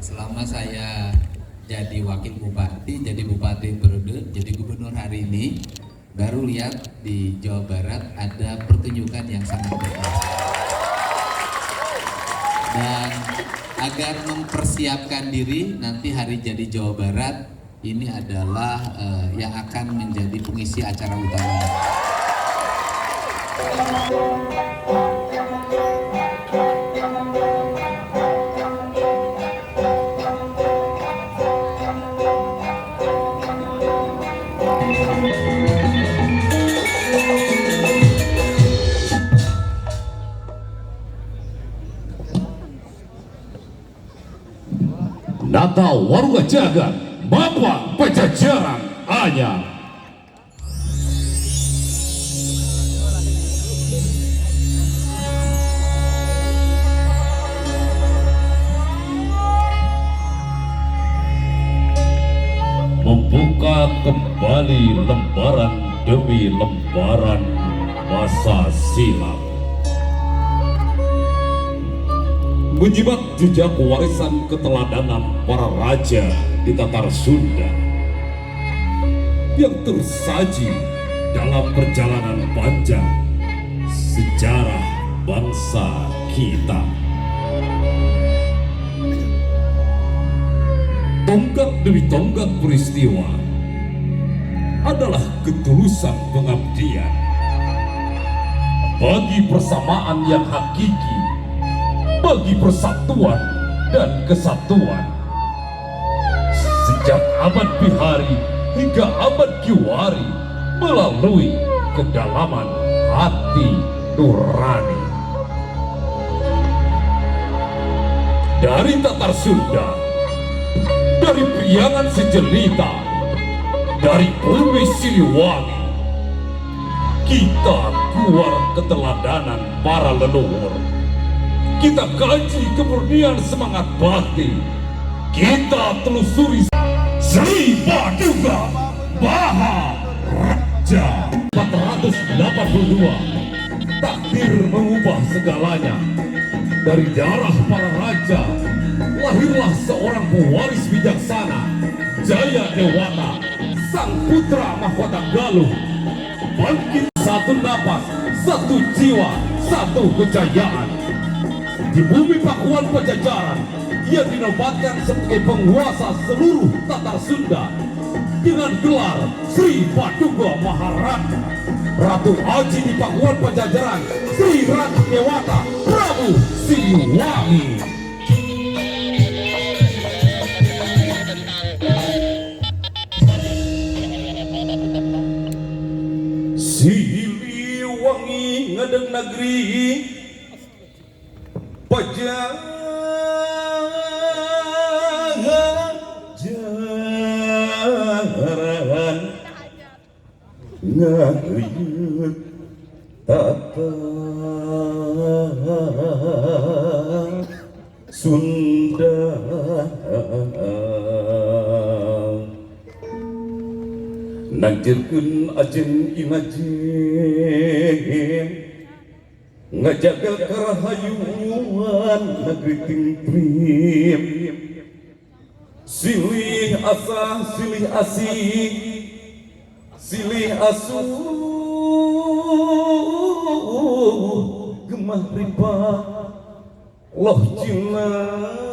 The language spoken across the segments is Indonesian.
selama saya jadi wakil bupati, jadi bupati periode, jadi gubernur hari ini, baru lihat di Jawa Barat ada pertunjukan yang sangat berkelas. Dan agar mempersiapkan diri nanti hari jadi Jawa Barat, ini adalah yang akan menjadi pengisi acara utama. Nata Waruga Jagat, Bapak Pajajaran Anyar. Membuka kembali lembaran demi lembaran masa silam, menjimat jejak warisan keteladanan para raja di Tatar Sunda yang tersaji dalam perjalanan panjang sejarah bangsa kita. Tonggak demi tonggak peristiwa adalah ketulusan pengabdian bagi persamaan yang hakiki, bagi persatuan dan kesatuan. Sejak abad Bihari hingga abad Kiwari, melalui kedalaman hati nurani. Dari Tatar Sunda, dari Priangan Sejelita, dari bumi Siliwangi, kita keluar keteladanan para leluhur. Kita kaji kemurnian semangat bakti. Kita telusuri Sri Paduka Maharaja. 482, takdir mengubah segalanya. Dari darah para raja lahirlah seorang pewaris bijaksana, Jaya Dewata, sang putra mahkota Galuh. Bangkit satu napas, satu jiwa, satu kejayaan. Di bumi Pakuan Pajajaran, ia dinobatkan sebagai penguasa seluruh Tatar Sunda dengan gelar Sri Paduka Maharaja. Ratu Aji di Pakuan Pajajaran, Sri Ratu Dewata Prabu Siliwangi. Siliwangi ngadeng negeri Pajajaran, ngayut tata Sunda. Nangtirkeun ajen imajin, ngajaga karahayuan negeri Tingprim. Silih asah, silih asih, silih asuh, gemah riba loh Cilami.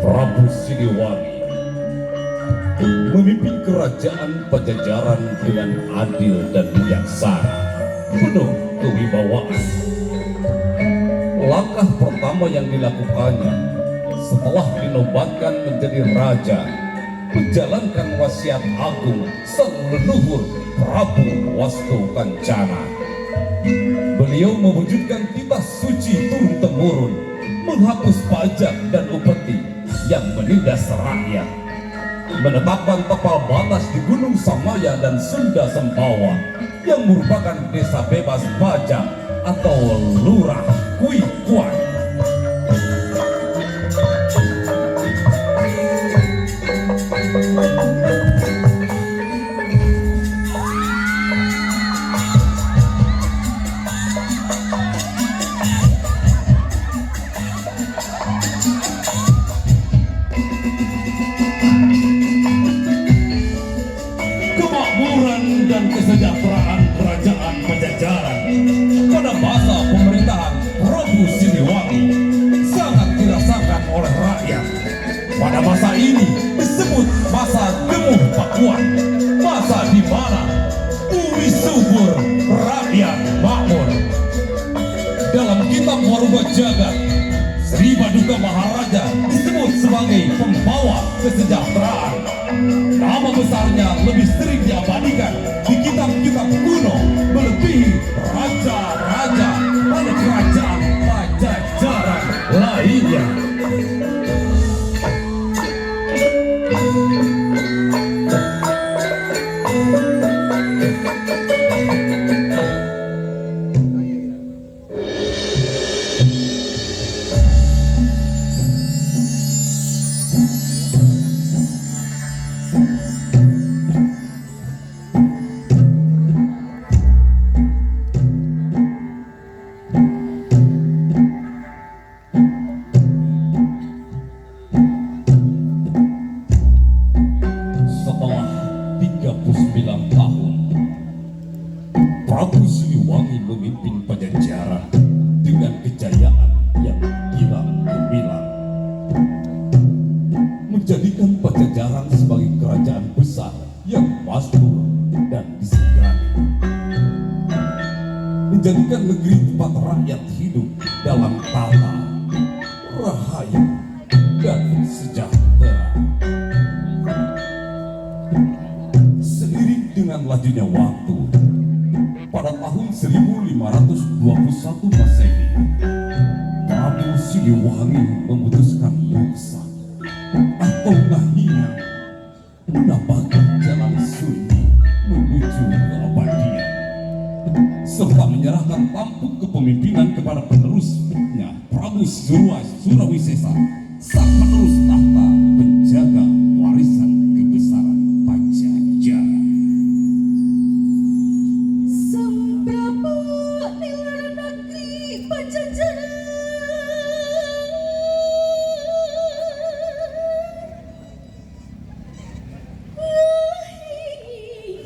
Prabu Siliwangi memimpin kerajaan Pajajaran dengan adil dan bijaksana, penuh kewibawaan. Langkah pertama yang dilakukannya setelah dinobatkan menjadi raja, menjalankan wasiat agung sang leluhur Prabu Wastu Kancana. Beliau mewujudkan kitab suci turun-temurun, menghapus pajak dan upeti yang menindas rakyat. menetapkan tapal batas di Gunung Samaya dan Sunda Sempawa yang merupakan desa bebas pajak atau Lurah Kuikuan. Kemakmuran dan kesejahteraan kerajaan Pajajaran pada masa pemerintahan Prabu Siliwangi sangat dirasakan oleh rakyat. Pada masa ini disebut masa Gemuh Pakuan, masa di mana bumi subur, rakyat makmur. Dalam kitab Waruga Jagat, Sri Paduka Maharaja disebut sebagai pembawa kesejahteraan. Nama besarnya lebih sering diabadikan di kitab-kitab kuno melebihi raja-raja pada kerajaan Pajajaran lainnya. Setelah 39 tahun, Prabu Siliwangi memimpin Pajajaran dengan kejayaan yang gilang gemilang, menjadikan Pajajaran sebagai kerajaan besar yang makmur dan disegani, menjadikan negeri tempat rakyat hidup dalam tata, rahayu, dan sejahtera. Seiring dengan lajunya waktu, pada tahun 1521 Masehi, Prabu Siliwangi memutuskan muksa atau ngahina, menambahkan jalan sunyi menuju keabadian, serta menyerahkan tampuk kepemimpinan kepada penerusnya Prabu Surawisesa, sang penerus tahta penjaga warisan kebesaran Pajajaran. Sang Prabu di luar negeri Pajajaran,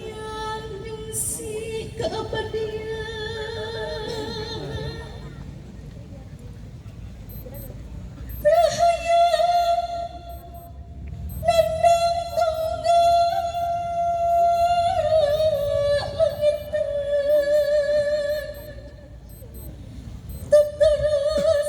yang mengisi keabadian. Rahaya nandang tunggal langit tuk terus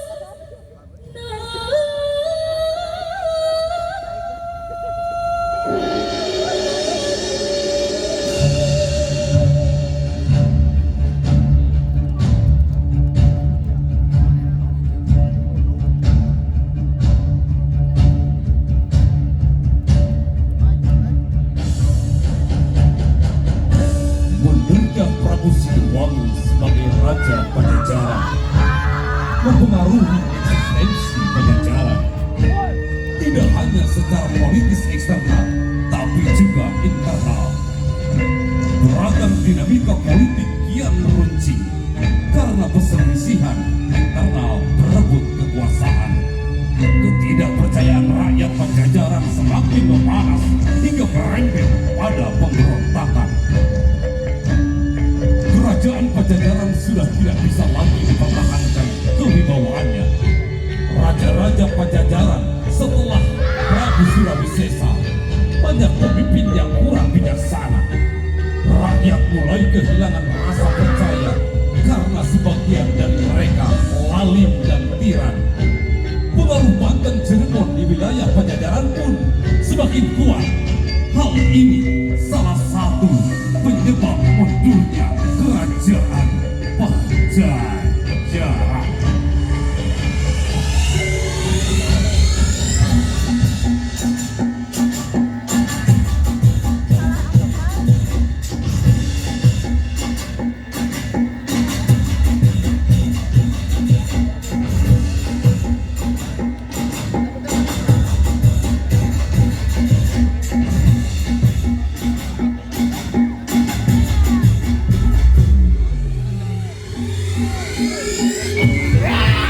Mundurnya Prabu Siliwangi sebagai Raja Pajajaran mempengaruhi eksistensi Pajajaran, tidak hanya secara politis eksternal, tapi juga internal. Beragam dinamika politik kian meruncing karena perselisihan internal berebut kekuasaan. Ketidakpercayaan rakyat Pajajaran semakin memanas hingga merembet pada pemberontakan. Kerajaan Pajajaran sudah tidak bisa lagi mempertahankan kewibawaannya. Raja-raja Pajajaran setelah Prabu Surawisesa banyak pemimpin yang kurang bijaksana. Rakyat mulai kehilangan rasa percaya karena sebagian dari mereka lalim dan tiran. Pengaruh Banten Cirebon di wilayah Pajajaran pun semakin kuat. Hal ini salah satu penyebab mundurnya kerajaan Pajajaran.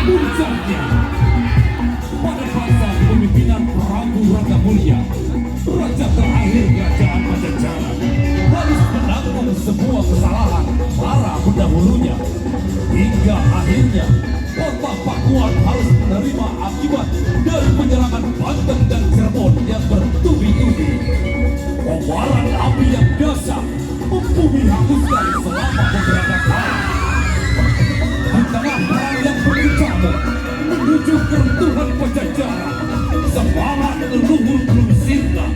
Puncaknya pada masa kepemimpinan Prabu Rangamulya, raja terakhir kerajaan Pajajaran, harus menanggung semua kesalahan para pendahulunya, hingga akhirnya kota Pakuan harus menerima akibat dari penyerangan Banten dan Cirebon yang bertubi-tubi. Kobaran api yang dahsyat membumi hanguskan selama beberapa tahun. Di tengah perang yang berkecamuk menuju keruntuhan Pajajaran, semangat leluhur belum sirna.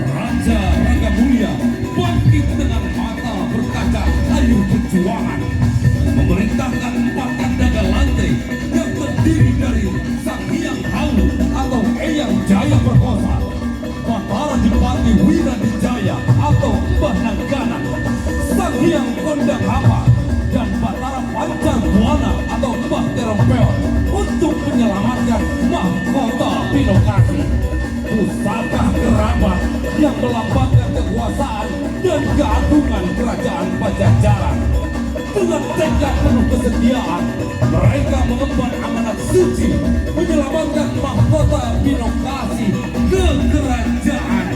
Raja Rangamulya bangkit dengan mata berkaca air perjuangan, memerintahkan 4 kandaga lantai yang terdiri dari Sang Hyang Halu atau Eyang Jaya Perkosa, Batara Dipati Wiradijaya atau Mbah Nanggana, Sang Hyang Kondang Hapa, dan Batara Pancar Buana atau Mbah Terompeon untuk menyelamatkan mahkota Pinokasi, pusaka keramat yang melambangkan kekuasaan dan keagungan kerajaan Pajajaran. Dengan tekad penuh kesetiaan, mereka mengemban amanat suci menyelamatkan mahkota Pinokasi ke kerajaan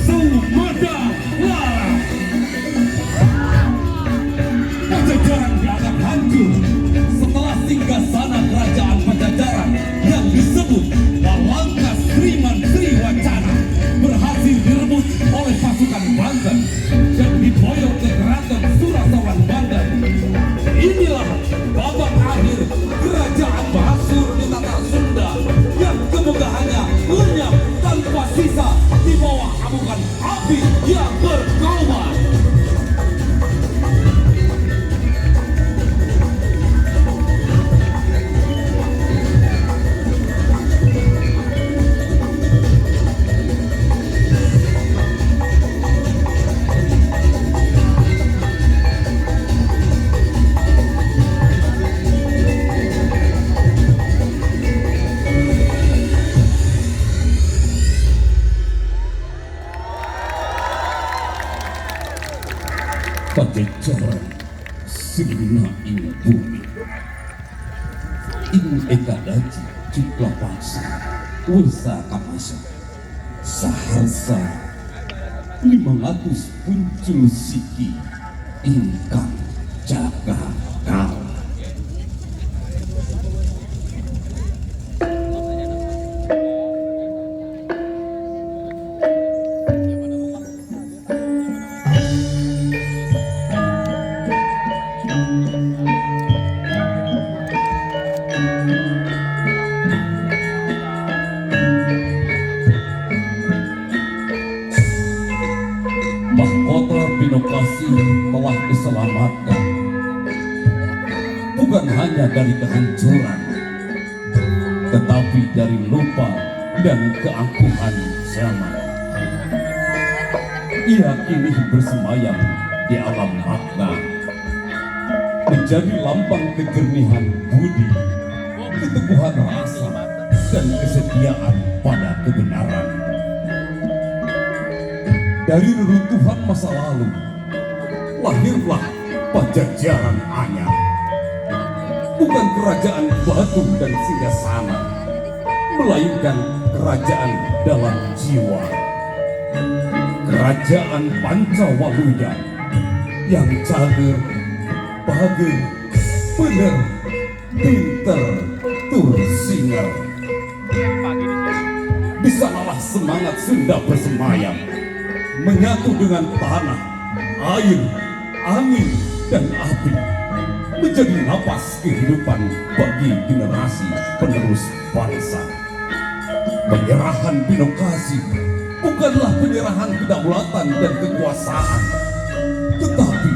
Sumedang Larang. Pajajaran dianggap hancur setelah singgasana kerajaan Pajajaran yang disebut Walangka Sriman Sriwacana berhasil direbut oleh pasukan Banten dan diboyong ke keraton Surasawan Banten. Inilah babak akhir kerajaan Basur di Tatar Sunda yang kemegahannya lenyap tanpa sisa di bawah amukan api yang berkobar. Pajajaran sirna ing bumi, ing ekadaji ciklapasa wisa kamasa saharsa 500 puncul siki ingkang jaga kala. Mahkota Pinokasi telah diselamatkan, bukan hanya dari kehancuran, tetapi dari lupa dan keangkuhan zaman. Ia kini bersemayam di alam makna, menjadi lambang kejernihan budi, keteguhan rasa, dan kesetiaan pada kebenaran. Dari reruntuhan masa lalu, lahirlah Pajajaran anyar. Bukan kerajaan batu dan singgasana, melainkan kerajaan dalam jiwa. Kerajaan Pancawaluya yang cager, bager, bener, pinter, tur singer. Di sanalah semangat Sunda bersemayam, menyatu dengan tanah, air, angin, dan api, menjadi napas kehidupan bagi generasi penerus bangsa. Penyerahan Pinokasi bukanlah penyerahan kedaulatan dan kekuasaan, tetapi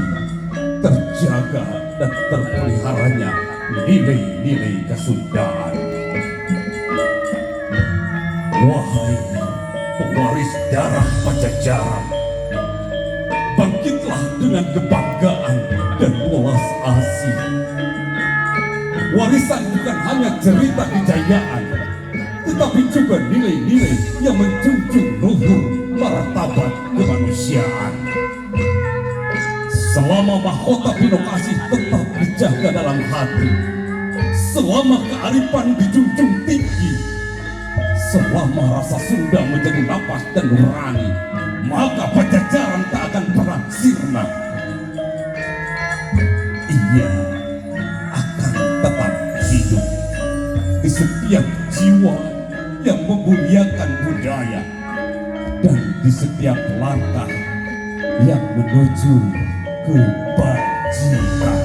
terjaga dan terpeliharanya nilai-nilai kesundaan. Wahai pewaris darah Pajajaran, bangkitlah dengan kebanggaan dan welas asih. Warisan bukan hanya cerita kejayaan, tetapi juga nilai-nilai yang menjunjung luhur martabat kemanusiaan. Selama mahkota Pinokasi tetap dijaga dalam hati, selama kearifan dijunjung tinggi, selama rasa Sunda menjadi napas dan nurani, maka Pajajaran tak akan pernah sirna. Ia akan tetap hidup di setiap jiwa yang memuliakan budaya dan di setiap langkah yang menuju kebajikan.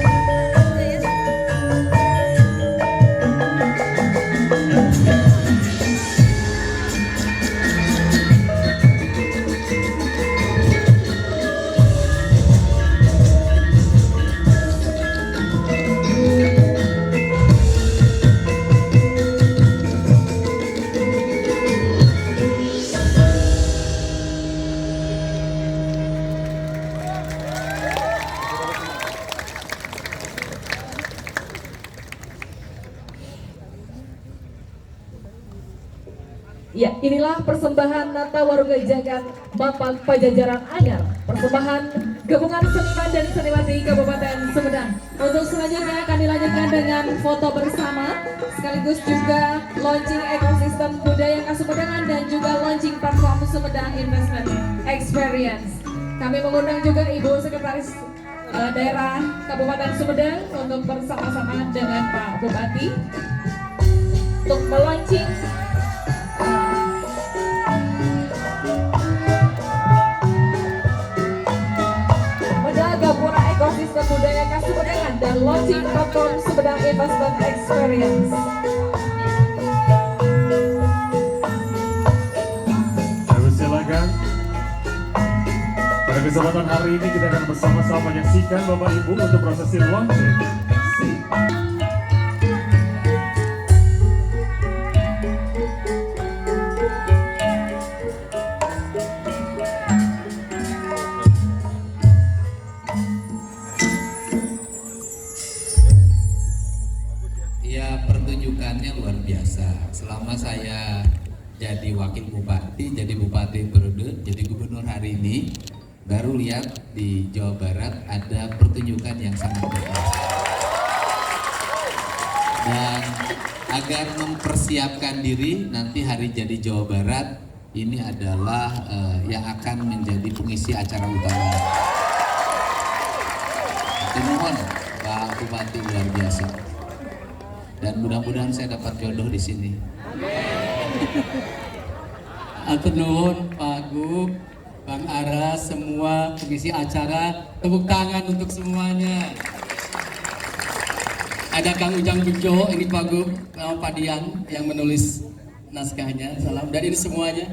Ya, inilah persembahan Nata Warga Jagat Bapak Pajajaran Anyar, persembahan gabungan seniman dan seniwati Kabupaten Sumedang. Untuk selanjutnya akan dilanjutkan dengan foto bersama, sekaligus juga launching ekosistem budaya Kasumedangan dan juga launching platform Sumedang Investment Experience. Kami mengundang juga Ibu Sekretaris Daerah Kabupaten Sumedang untuk bersama-sama dengan Pak Bupati untuk melaunching Gapura Ekosistem Budaya Kasumedangan dan launching platform Sumedang Investment Experience. Kami silakan. Pada kesempatan hari ini kita akan bersama-sama menyaksikan Bapak Ibu untuk prosesi launching. Ya, pertunjukannya luar biasa. Selama saya jadi wakil bupati, jadi bupati periode, jadi gubernur hari ini, baru lihat di Jawa Barat ada pertunjukan yang sangat berbiasa. Dan agar mempersiapkan diri nanti hari jadi Jawa Barat ini adalah yang akan menjadi pengisi acara utama. Mohon Pak Bupati luar biasa. Dan mudah-mudahan saya dapat jodoh di sini. Atur nuhun Pak Gub, Bang Aras, semua pengisi acara, tepuk tangan untuk semuanya. Ada Kang Ujang Bejo, ini Pak Gub, Pak Dian yang menulis naskahnya, salam. Dan ini semuanya,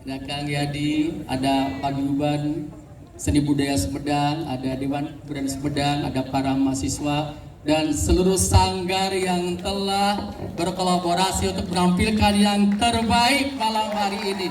ada Kang Yadi, ada Pak Guban, Seni Budaya Sumedang, ada Dewan Budaya Sumedang, ada para mahasiswa, dan seluruh sanggar yang telah berkolaborasi untuk menampilkan yang terbaik malam hari ini.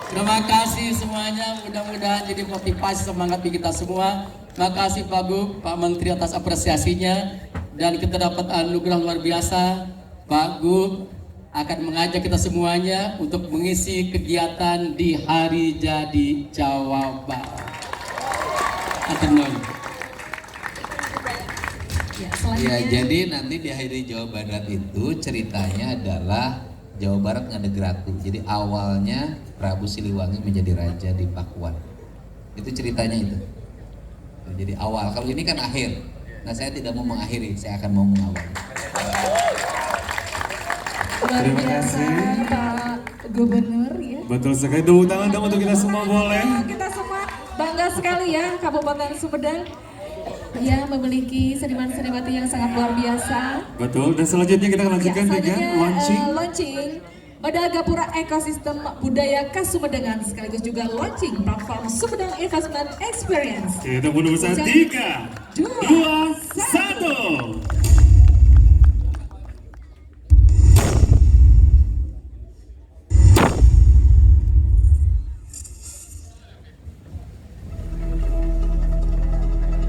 Terima kasih semuanya, mudah-mudahan jadi motivasi semangat bagi kita semua. Terima kasih Pak Gub, Pak Menteri atas apresiasinya, dan kita dapat anugerah luar biasa. Pak Gub akan mengajak kita semuanya untuk mengisi kegiatan di Hari Jadi Jawa Barat. Atur nuhun. Ya, jadi nanti di Hari Jawa Barat itu ceritanya adalah Jawa Barat ngadeg ratu. Jadi awalnya Prabu Siliwangi menjadi raja di Pakuan. Itu ceritanya itu. Jadi awal. Kalau ini kan akhir. Nah, saya tidak mau mengakhiri, saya akan mau mengawali. Terima kasih Pak Gubernur ya. Betul sekali, tepuk tangan dong untuk kita semua boleh. Kita semua bangga sekali ya Kabupaten Sumedang ya memiliki seniman-seniwati yang sangat luar biasa. Betul, dan selanjutnya kita akan lanjutkan dengan Selanjutnya launching pada Gapura Ekosistem Budaya Kasumedangan, sekaligus juga launching platform Sumedang Investment Experience. Kita mundur bersama 3, 2, 1.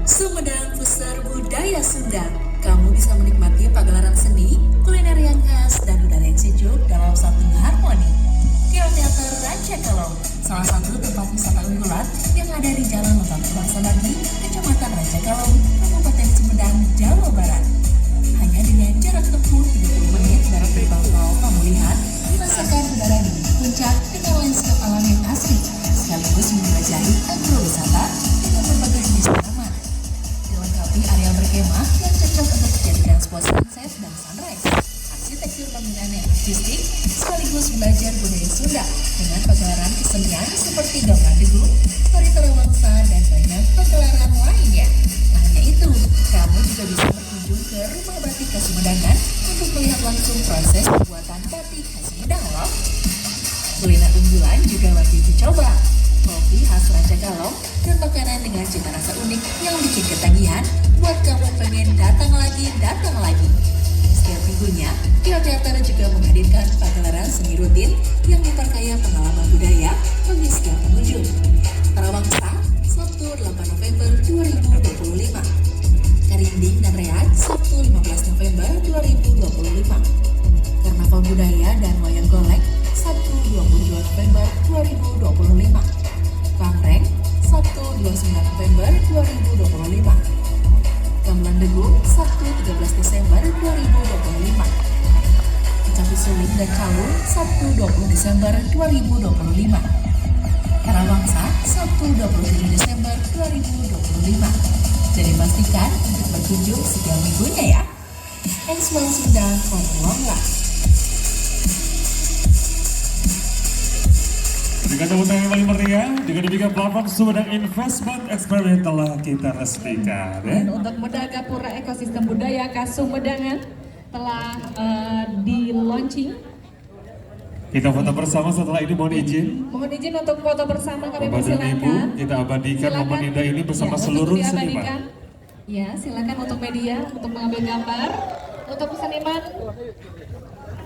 Sumedang Pusar Budaya Sunda. Kamu bisa menikmati pagelaran seni, kuliner yang khas, dan udara yang sejuk dalam satu harmoni. Geoteater Rancakalong, salah satu tempat wisata unggulan yang ada di Jalan Lembang Bangsa Bagi, Kecamatan Rancakalong, Kabupaten Sumedang, Jawa Barat. Hanya dengan jarak tempuh arsitektur bangunan yang artistik sekaligus belajar budaya Sunda dengan pagelaran kesenian seperti gamelan degung, tari tarawangsa, dan banyak pagelaran lainnya. Tak hanya itu, kamu juga bisa berkunjung ke Rumah Batik Khas Sumedang untuk melihat langsung proses pembuatan batik khas Sumedang loh. Kuliner unggulan juga wajib dicoba. Kopi khas Rancakalong dan makanan dengan cita rasa unik yang bikin ketagihan buat kamu pengen datang lagi. Setiap minggunya, Kio Teater juga menghadirkan pagelaran seni rutin yang memperkaya pengalaman budaya bagi setiap pengunjung. Tarawangsa, Sabtu 8 November 2025. Karinding dan Reak, Sabtu 15 November 2025. Karnaval Budaya dan Wayang Golek, Sabtu 22 November 2025. Pangreng, Sabtu 29 November 2025. Gamelan Degung, Sabtu 13 Desember 2025. Kecapi Suling dan Kalung, Sabtu 20 Desember 2025. Tarawangsa, Sabtu 27 Desember 2025. Jadi pastikan untuk berkunjung setiap minggunya ya. And Small Sunda for long life. Dengan tepuk tangan yang paling meriah, dengan demikian platform Sumedang Investment Experience telah kita resmikan. Dan untuk Meda Gapura Ekosistem Budaya Khas Sumedangan telah di launching. Kita foto bersama setelah ini, mohon izin. Mohon izin untuk foto bersama kami Bapak dan Ibu, persilakan. kita abadikan Silakan. momen indah ini bersama Ya, seluruh untuk seniman. diabadikan. Ya, silakan untuk media untuk mengambil gambar. Untuk seniman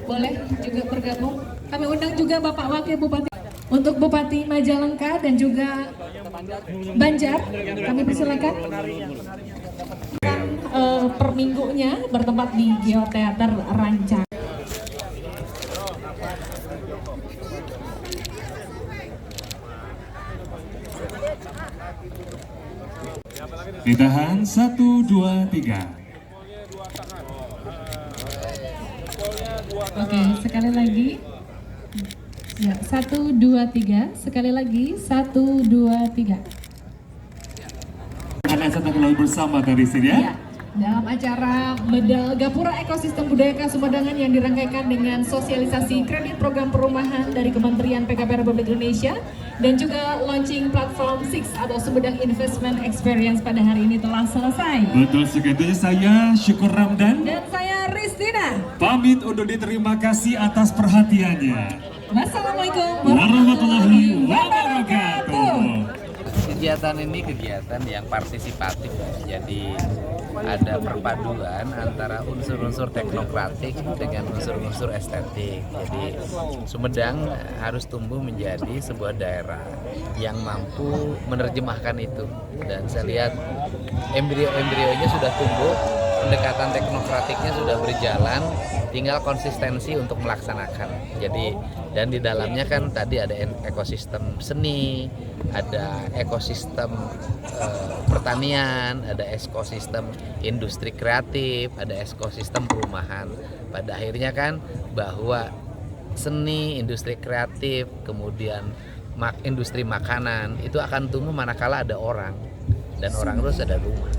boleh juga bergabung. Kami undang juga Bapak Wakil Bupati. Untuk Bupati Majalengka dan juga Banjar, kami persilakan. Per minggunya bertempat di Geoteater Rancak. Ditahan 1, 2, 3. Oke, sekali lagi. Ya, 1, 2, 3. Sekali lagi, 1, 2, 3. Anda sedang lalu bersama dari sini ya. Ya, dalam acara Medal Gapura Ekosistem Budaya Khas Sumedangan yang dirangkaikan dengan sosialisasi kredit program perumahan dari Kementerian PKP Republik Indonesia dan juga launching platform 6 atau Sumedang Investment Experience pada hari ini telah selesai. Betul sekali, saya Syukur Ramdan. Dan saya Ristina. Pamit undur diri, terima kasih atas perhatiannya. Wassalamualaikum Warahmatullahi wabarakatuh. Kegiatan ini kegiatan yang partisipatif, jadi ada perpaduan antara unsur-unsur teknokratik dengan unsur-unsur estetik. Jadi Sumedang harus tumbuh menjadi sebuah daerah yang mampu menerjemahkan itu. Dan saya lihat embrio-embrionya sudah tumbuh, pendekatan teknokratiknya sudah berjalan, tinggal konsistensi untuk melaksanakan. Jadi dan di dalamnya kan tadi ada ekosistem seni, ada ekosistem pertanian, ada ekosistem industri kreatif, ada ekosistem perumahan. Pada akhirnya kan bahwa seni, industri kreatif, kemudian industri makanan itu akan tumbuh manakala ada orang, dan orang terus ada rumah.